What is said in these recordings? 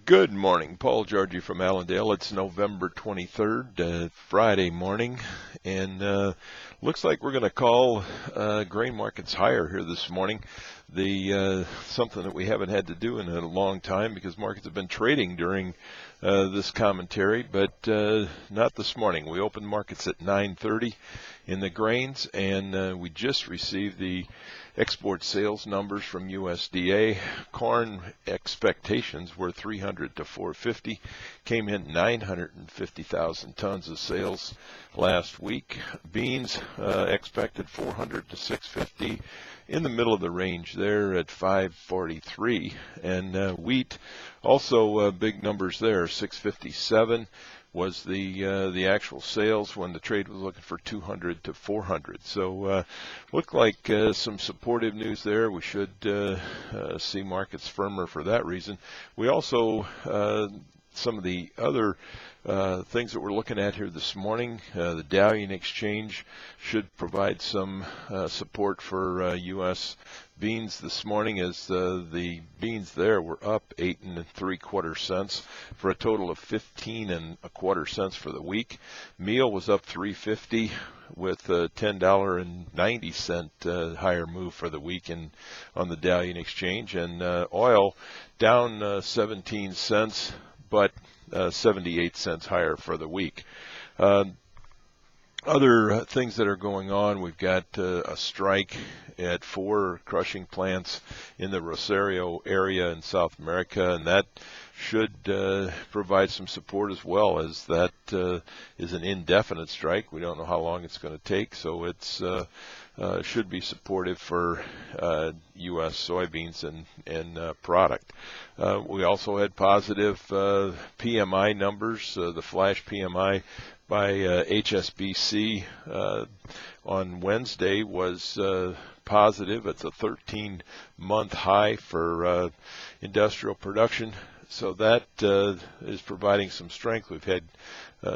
Good morning, Paul Georgie from Allendale. It's November 23rd, Friday morning, and looks like we're going to call grain markets higher here this morning. Something that we haven't had to do in a long time because markets have been trading during this commentary, but not this morning. We opened markets at 9:30 in the grains, and we just received the export sales numbers from USDA. Corn expectations were 300 to 450, came in 950,000 tons of sales last week. Beans expected 400 to 650, in the middle of the range there at 543, and wheat also big numbers there. 657 was the actual sales when the trade was looking for 200 to 400. So looked like some supportive news there. We should see markets firmer for that reason. We also some of the other things that we're looking at here this morning, the Dow Exchange should provide some support for U.S. beans this morning, as the beans there were up 8 3/4 cents for a total of 15 1/4 cents for the week. Meal was up 3.50 with a $10.90 higher move for the week on the Dow Exchange, and oil down 17 cents, but 78 cents higher for the week. Other things that are going on, we've got a strike at 4 crushing plants in the Rosario area in South America, and that should provide some support, as well as that is an indefinite strike. We don't know how long it's going to take, so it's should be supportive for U.S. soybeans and product. We also had positive PMI numbers. The flash PMI by HSBC on Wednesday was positive. It's a 13-month high for industrial production. So that is providing some strength. We've had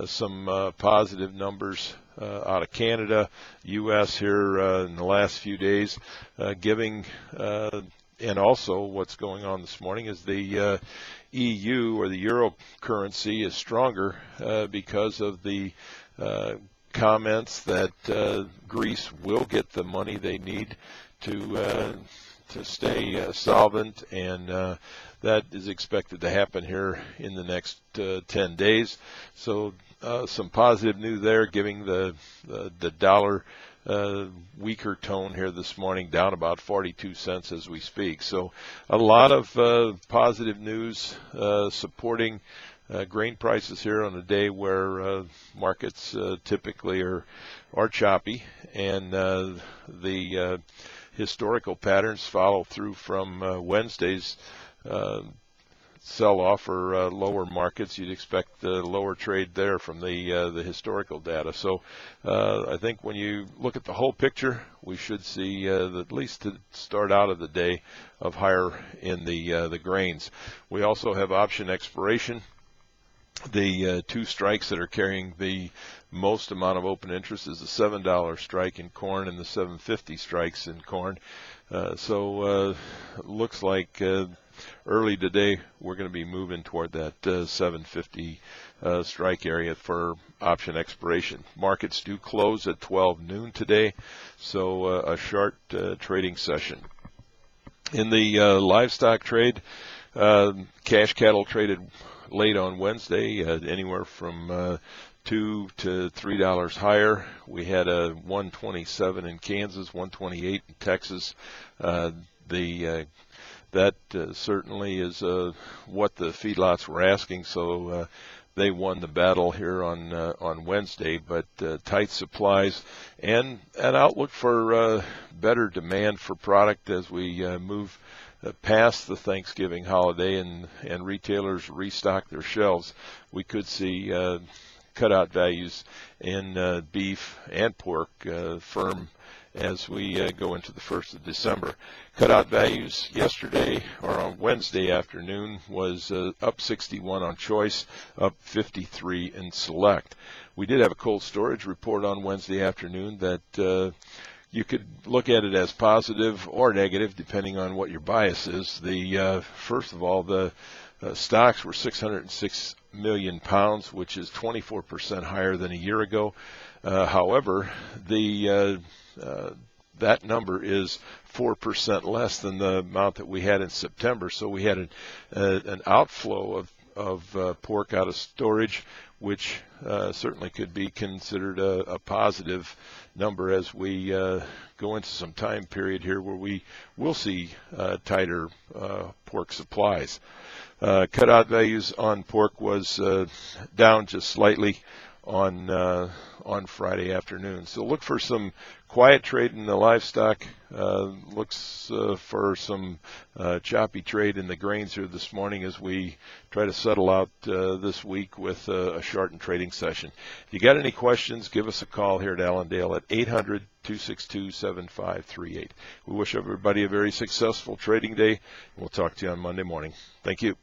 some positive numbers out of Canada, U.S. here in the last few days, giving and also what's going on this morning is the EU, or the euro currency, is stronger because of the comments that Greece will get the money they need to stay solvent, and that is expected to happen here in the next 10 days. So some positive news there, giving the dollar weaker tone here this morning, down about 42 cents as we speak. So a lot of positive news supporting grain prices here on a day where markets typically are choppy, and the historical patterns follow through from Wednesday's sell-off or lower markets. You'd expect lower trade there from the historical data. So I think when you look at the whole picture, we should see at least to start out of the day of higher in the grains. We also have option expiration. The two strikes that are carrying the most amount of open interest is the $7 strike in corn and the $7.50 strikes in corn. So looks like early today we're going to be moving toward that $7.50 strike area for option expiration. Markets do close at 12 noon today, so a short trading session. In the livestock trade, cash cattle traded late on Wednesday, anywhere from $2 to $3 higher. We had a 127 in Kansas, 128 in Texas. That certainly is what the feedlots were asking, so they won the battle here on Wednesday. But tight supplies and an outlook for better demand for product as we move past the Thanksgiving holiday and retailers restock their shelves. We could see cutout values in beef and pork firm as we go into the 1st of December. Cutout values yesterday, or on Wednesday afternoon, was up 61 on choice, up 53 in select. We did have a cold storage report on Wednesday afternoon that you could look at it as positive or negative depending on what your bias is. First of all, the stocks were 606 million pounds, which is 24% higher than a year ago. However, that number is 4% less than the amount that we had in September. So we had an outflow of pork out of storage, which certainly could be considered a positive number as we go into some time period here where we will see tighter pork supplies. Cutout values on pork was down just slightly on Friday afternoon. So look for some quiet trade in the livestock. Looks for some choppy trade in the grains here this morning as we try to settle out this week with a shortened trading session. If you got any questions, give us a call here at Allendale at 800-262-7538. We wish everybody a very successful trading day. We'll talk to you on Monday morning. Thank you.